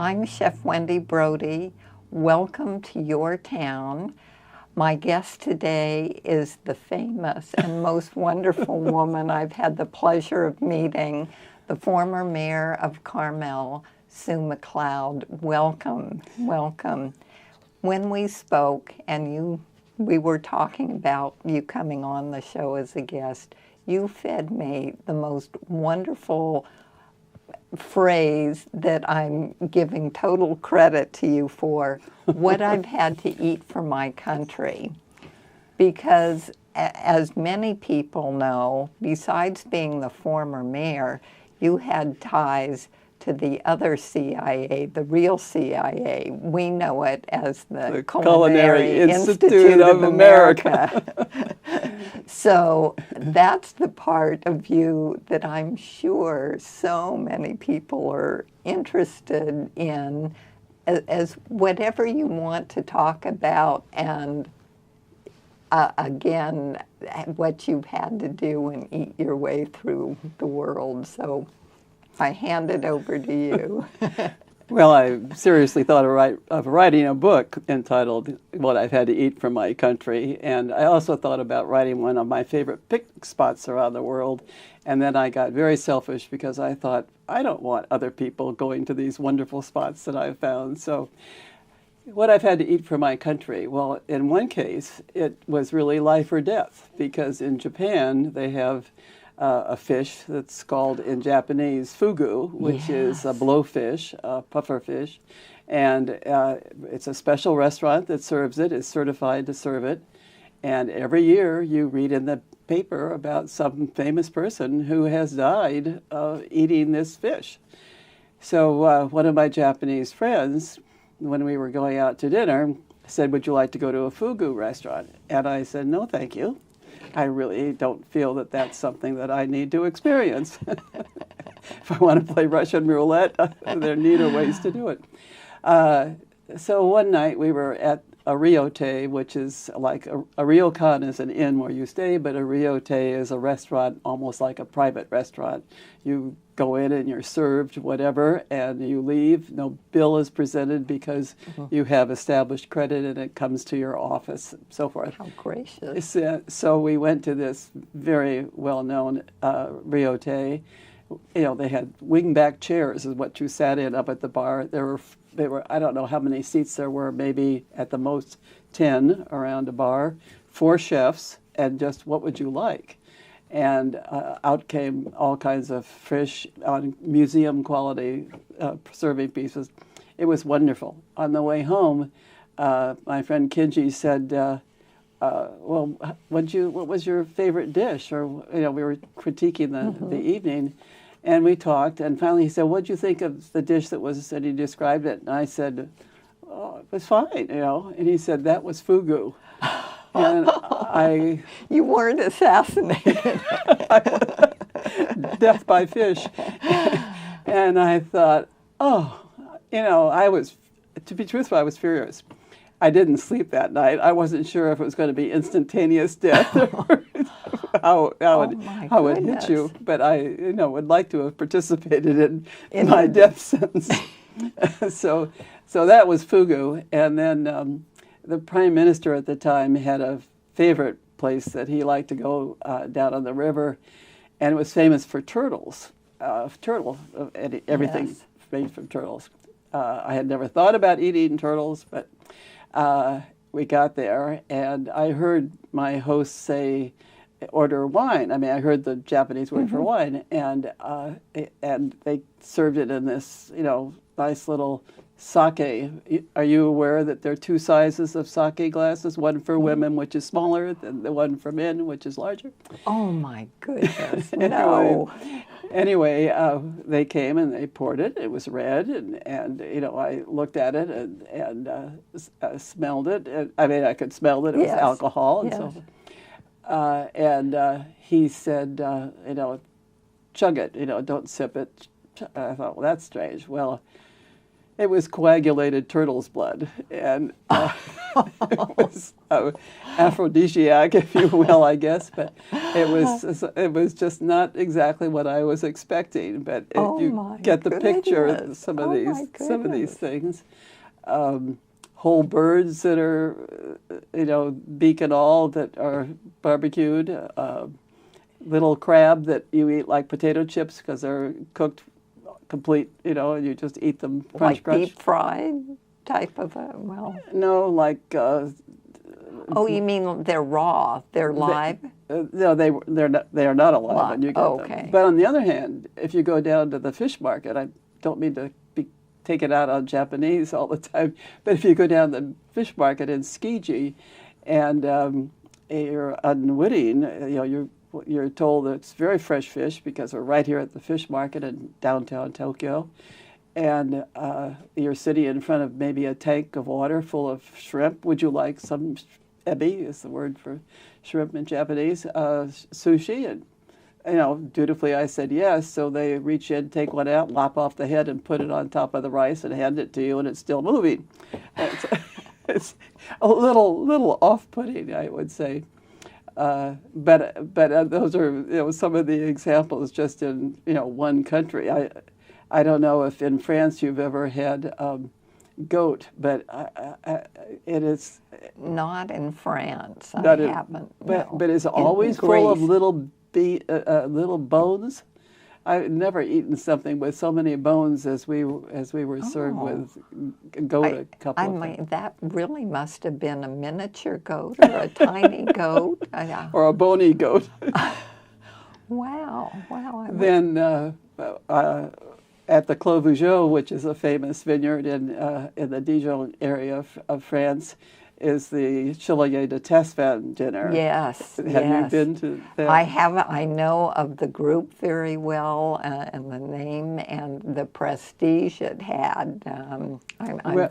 I'm Chef Wendy Brodie. Welcome to Your Town. My guest today is the famous and most wonderful woman I've had the pleasure of meeting, the former mayor of Carmel, Sue McCloud. Welcome, welcome. When we spoke and we were talking about you coming on the show as a guest, you fed me the most wonderful phrase that I'm giving total credit to you for, what I've had to eat for my country. Because as many people know, besides being the former mayor, you had ties to the other CIA, the real CIA. We know it as the Culinary Institute of America. So that's the part of you that I'm sure so many people are interested in, as whatever you want to talk about, and again, what you've had to do and eat your way through the world. So I hand it over to you. Well, I seriously thought of writing a book entitled What I've Had to Eat for My Country, and I also thought about writing one of my favorite picnic spots around the world, and then I got very selfish because I thought, I don't want other people going to these wonderful spots that I've found. So what I've had to eat for my country, well, in one case, it was really life or death, because in Japan they have a fish that's called in Japanese fugu, which is a blowfish, a puffer fish, and it's a special restaurant that serves it, is certified to serve it, and every year you read in the paper about some famous person who has died eating this fish. So one of my Japanese friends, when we were going out to dinner, said, "Would you like to go to a fugu restaurant?" And I said, "No, thank you. I really don't feel that that's something that I need to experience. If I want to play Russian roulette, there are neater ways to do it." So one night we were at a ryote, which is like a ryokan is an inn where you stay, but a ryote is a restaurant, almost like a private restaurant. You go in and you're served whatever, and you leave. No bill is presented because you have established credit and it comes to your office, and so forth. How gracious. So we went to this very well-known ryote. You know, they had wing-back chairs is what you sat in up at the bar. There were I don't know how many seats there were, maybe at the most 10 around a bar, 4 chefs, and just what would you like? And out came all kinds of fish on museum quality serving pieces. It was wonderful. On the way home, my friend Kinji said, well, what was your favorite dish? Or, you know, we were critiquing the evening, and we talked, and finally he said, "What'd you think of the dish that was," and he described it, and I said, "Oh, it was fine, you know," and he said, "That was fugu." And You weren't assassinated. Death by fish. And I thought, oh, you know, to be truthful, I was furious. I didn't sleep that night. I wasn't sure if it was going to be instantaneous death or how it hit you. But I, you know, would like to have participated in my death sentence. So that was fugu. And then the prime minister at the time had a favorite place that he liked to go down on the river, and it was famous for turtles. Everything made from turtles. I had never thought about eating turtles, but we got there, and I heard my host say, "Order wine." I mean, I heard the Japanese word for wine, and they served it in this, you know, nice little sake. Are you aware that there are 2 sizes of sake glasses? One for women, which is smaller, than the one for men, which is larger. Oh my goodness! No. Anyway, they came and they poured it. It was red, and you know, I looked at it and smelled it. I mean, I could smell that it was alcohol, and so. And he said, you know, chug it. You know, don't sip it. I thought, well, that's strange. Well, it was coagulated turtle's blood, and it was aphrodisiac, if you will, I guess. But it was just not exactly what I was expecting. But if you get the picture of some of these things. Whole birds that are, beak and all, that are barbecued. Little crab that you eat like potato chips because they're cooked complete, and you just eat them crunch, like deep fried type of No, like. Oh, you mean they're raw? They're live? No, they are not alive when you get okay. them. But on the other hand, if you go down to the fish market, I don't mean to take it out on Japanese all the time, but if you go down the fish market in Tsukiji, and you're unwitting, you're told that it's very fresh fish because we're right here at the fish market in downtown Tokyo, and you're sitting in front of maybe a tank of water full of shrimp. Would you like some ebi, is the word for shrimp in Japanese, sushi? And dutifully I said yes, so they reach in, take one out, lop off the head, and put it on top of the rice and hand it to you, and it's still moving. It's a little off-putting, I would say. But those are some of the examples just in one country. I don't know if in France you've ever had goat, but it is not in France. I haven't. But it's always full of little bones. I've never eaten something with so many bones as we were served with goat a couple of times. That really must have been a miniature goat or a tiny goat. Or a bony goat. Wow. Then at the Clos Vougeot, which is a famous vineyard in the Dijon area of France, is the Chevalier de Testvan dinner. Yes. Have you been to that? I haven't. I know of the group very well, and the name and the prestige it had. I'm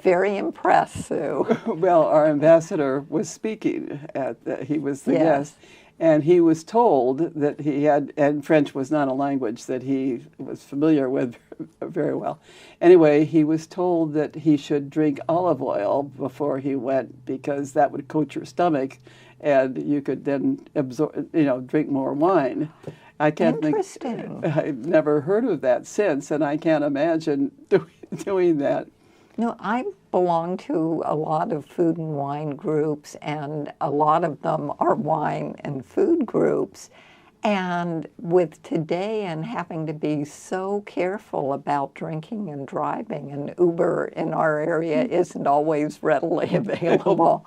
very impressed, Sue. Well, our ambassador was speaking he was the guest, and he was told that he had, and French was not a language that he was familiar with very well. Anyway, he was told that he should drink olive oil before he went because that would coat your stomach, and you could then absorb, drink more wine. I can't Interesting. I've never heard of that since, and I can't imagine doing that. No, I belong to a lot of food and wine groups, and a lot of them are wine and food groups. And with today and having to be so careful about drinking and driving, and Uber in our area isn't always readily available,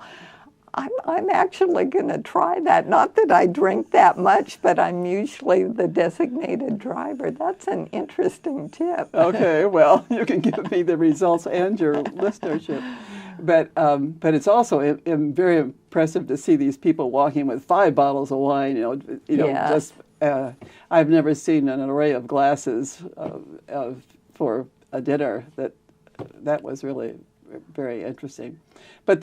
I'm actually going to try that. Not that I drink that much, but I'm usually the designated driver. That's an interesting tip. Okay, well, you can give me the results and your listenership. But it's also very impressive to see these people walking with 5 bottles of wine. Yes. I've never seen an array of glasses for a dinner. That was really very interesting. But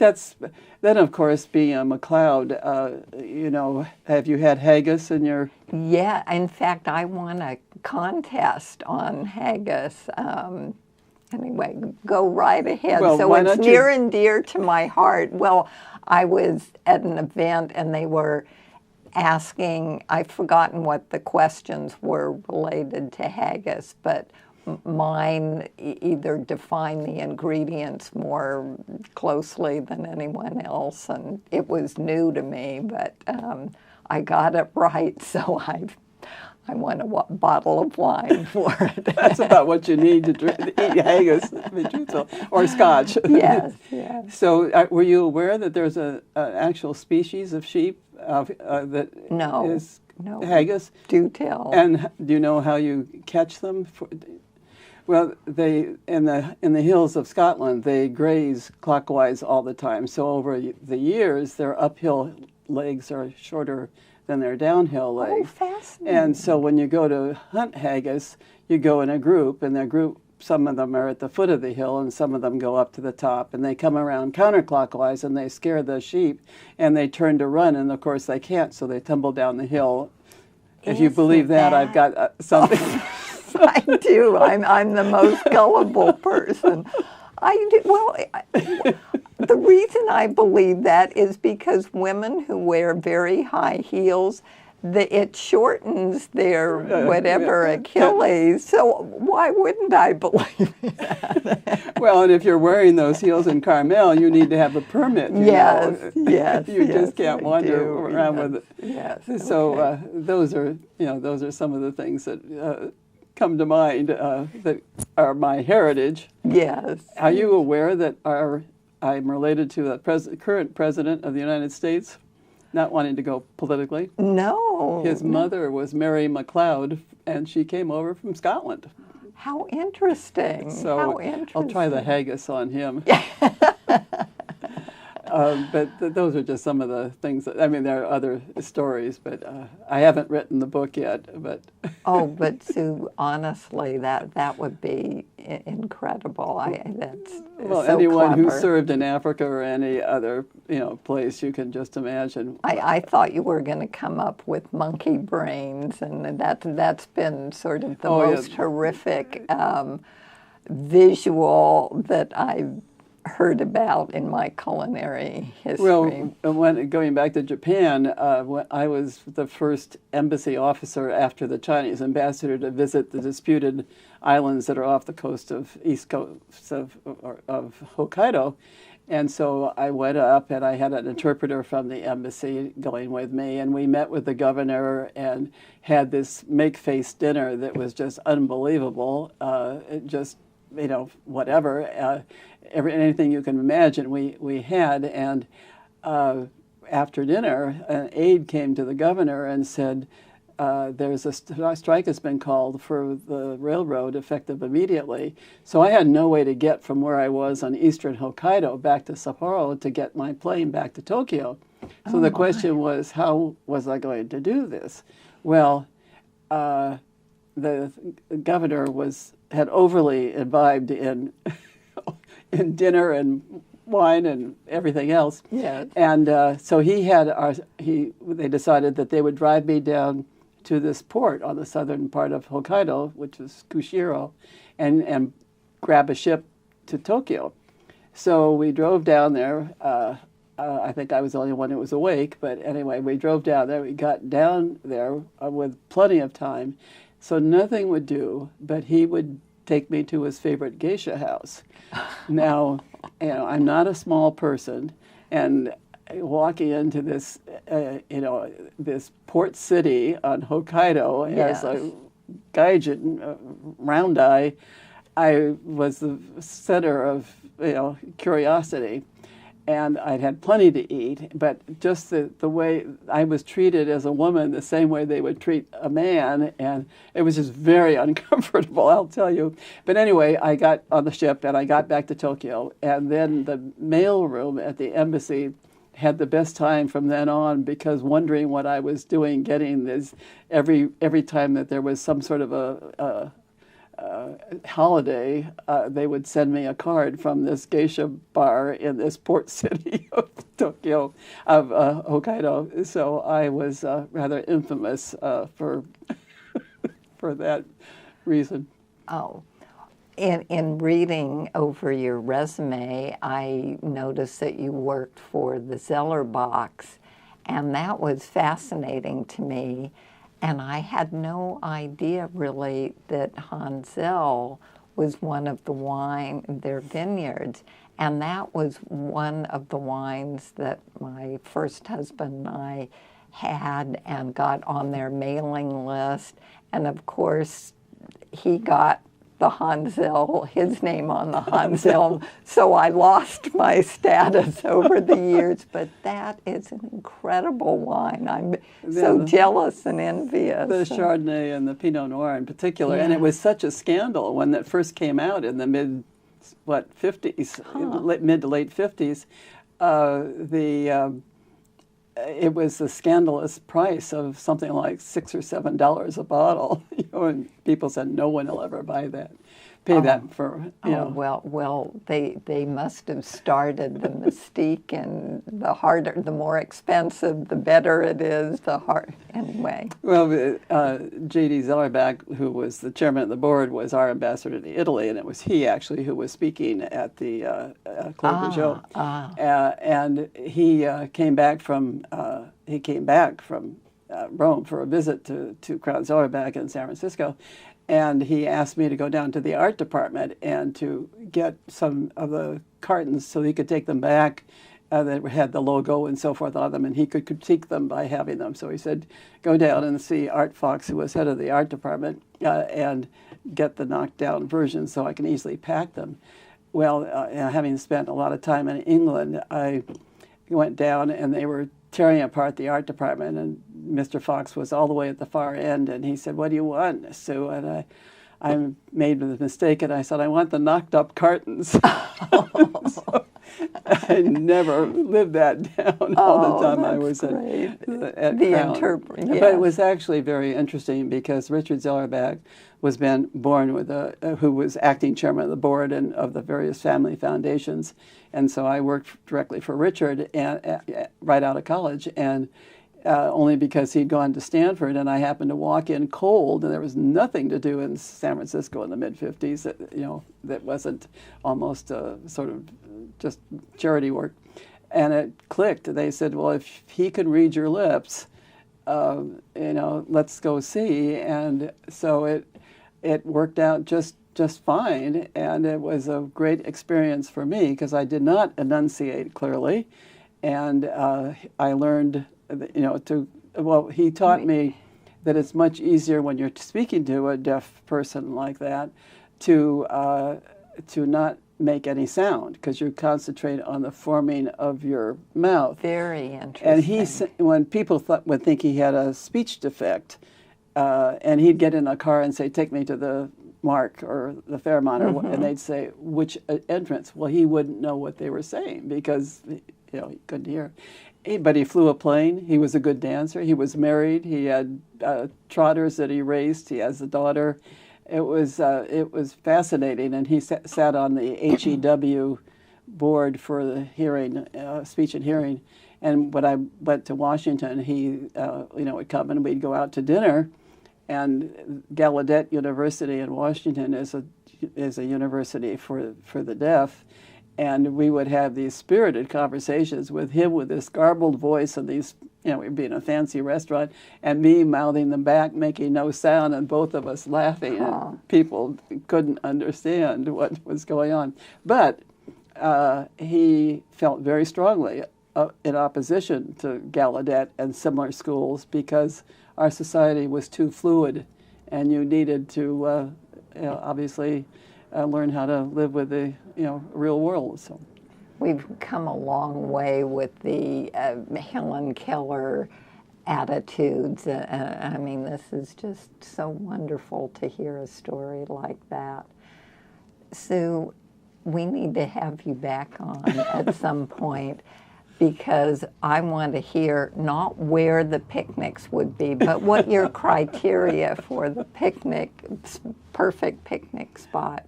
then of course, being a McCloud, have you had haggis in your? Yeah, in fact, I won a contest on haggis. Anyway, go right ahead. Well, so it's near and dear to my heart. Well, I was at an event and they were asking, I've forgotten what the questions were related to haggis, but mine either define the ingredients more closely than anyone else, and it was new to me, but I got it right, so I won a bottle of wine for it. That's about what you need to eat haggis, or scotch. Yes. So were you aware that there's an actual species of sheep that is haggis? Do tell. And do you know how you catch them? Well, they in the hills of Scotland, they graze clockwise all the time. So over the years, their uphill legs are shorter than their downhill legs. Oh, fascinating. And so when you go to hunt haggis, you go in a group, and some of them are at the foot of the hill, and some of them go up to the top, and they come around counterclockwise, and they scare the sheep, and they turn to run, and of course they can't, so they tumble down the hill. If you believe that, I've got something. I do. I'm the most gullible person. The reason I believe that is because women who wear very high heels, it shortens their whatever Achilles. So why wouldn't I believe that? Well, and if you're wearing those heels in Carmel, you need to have a permit. Yes. You just can't wander do. around with it. Yes. So Okay. those are some of the things that come to mind that are my heritage. Yes. Are you aware that I'm related to the current president of the United States? Not wanting to go politically. No. His mother was Mary McCloud, and she came over from Scotland. How interesting. So How interesting. I'll try the haggis on him. But those are just some of the things that, there are other stories, but I haven't written the book yet. But Oh, but Sue, honestly, that would be incredible. That's well, so anyone who clever. served in Africa or any other place, you can just imagine. I thought you were going to come up with monkey brains, and that's been sort of the most horrific visual that I've heard about in my culinary history. Well, going back to Japan, when I was the first embassy officer after the Chinese ambassador to visit the disputed islands that are off the coast of east coast of Hokkaido. And so I went up and I had an interpreter from the embassy going with me, and we met with the governor and had this make-face dinner that was just unbelievable. Whatever, anything you can imagine we had. And after dinner, an aide came to the governor and said, there's a strike has been called for the railroad effective immediately. So I had no way to get from where I was on eastern Hokkaido back to Sapporo to get my plane back to Tokyo. So the question was, how was I going to do this? Well, the governor had overly imbibed in dinner and wine and everything else. Yes. And so they decided that they would drive me down to this port on the southern part of Hokkaido, which is Kushiro, and grab a ship to Tokyo. So we drove down there. I think I was the only one who was awake, but anyway, we drove down there. We got down there with plenty of time. So nothing would do, but he would take me to his favorite geisha house. Now, I'm not a small person, and walking into this, this port city on Hokkaido as a gaijin, round eye, I was the center of, curiosity. And I'd had plenty to eat, but just the way I was treated as a woman, the same way they would treat a man, and it was just very uncomfortable, I'll tell you. But anyway, I got on the ship and I got back to Tokyo, and then the mail room at the embassy had the best time from then on, because wondering what I was doing, getting this every time that there was some sort of a holiday, they would send me a card from this geisha bar in this port city of Tokyo, of Hokkaido. So I was rather infamous for for that reason. Oh, in reading over your resume, I noticed that you worked for the Zeller Box, and that was fascinating to me. And I had no idea, really, that Hansel was one of their vineyards. And that was one of the wines that my first husband and I had and got on their mailing list. And of course, he got the Hansel, his name on the Hansel, so I lost my status over the years. But that is an incredible wine. I'm so jealous and envious. The Chardonnay and the Pinot Noir in particular, and it was such a scandal when that first came out in the mid to late 50s. It was a scandalous price of something like $6 or $7 a bottle, and people said no one will ever buy that. pay that for, you know. Well, they must have started the mystique, and the harder, the more expensive, the better it is, the hard, anyway. Well, J.D. Zellerbach, who was the chairman of the board, was our ambassador to Italy, and it was he actually who was speaking at the Club Rougeot. And he came back from Rome for a visit to Crown Zellerbach in San Francisco. And he asked me to go down to the art department and to get some of the cartons so he could take them back that had the logo and so forth on them, and he could critique them by having them. So he said, go down and see Art Fox, who was head of the art department, and get the knocked down versions so I can easily pack them. Well, having spent a lot of time in England, I went down and they were tearing apart the art department, and Mr. Fox was all the way at the far end, and he said, what do you want, Sue? And I made the mistake, and I said, I want the knocked up cartons. So I never lived that down all the time I was at Crown. Yes. But it was actually very interesting because Richard Zellerbach was born with who was acting chairman of the board and of the various family foundations. And so I worked directly for Richard right out of college, and only because he'd gone to Stanford, and I happened to walk in cold, and there was nothing to do in San Francisco in the mid-50s that wasn't almost sort of just charity work. And it clicked. They said, well, if he can read your lips, let's go see. And so it worked out just fine, and it was a great experience for me because I did not enunciate clearly, and I learned, he taught me that it's much easier when you're speaking to a deaf person like that to not make any sound because you concentrate on the forming of your mouth. Very interesting. And when people would think he had a speech defect, and he'd get in a car and say, take me to the Mark or the Fairmont, and they'd say, which entrance? Well, he wouldn't know what they were saying because he couldn't hear. But he flew a plane. He was a good dancer. He was married. He had trotters that he raised. He has a daughter. It was fascinating, and he sat on the HEW board for the hearing, speech and hearing. And when I went to Washington, he would come and we'd go out to dinner. And Gallaudet University in Washington is a university for the deaf, and we would have these spirited conversations with him with this garbled voice and these, we'd be in a fancy restaurant, and me mouthing them back, making no sound, and both of us laughing, and people couldn't understand what was going on. But he felt very strongly in opposition to Gallaudet and similar schools because our society was too fluid, and you needed to obviously learn how to live with the real world. So we've come a long way with the Helen Keller attitudes. I mean, this is just so wonderful to hear a story like that. Sue, we need to have you back on at some point, because I want to hear not where the picnics would be, but what your criteria for the perfect picnic spot.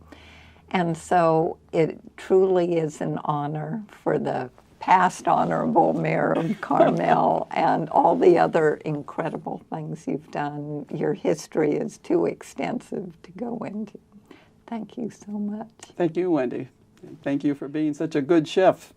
And so it truly is an honor for the past honorable mayor of Carmel and all the other incredible things you've done. Your history is too extensive to go into. Thank you so much. Thank you, Wendy. Thank you for being such a good chef.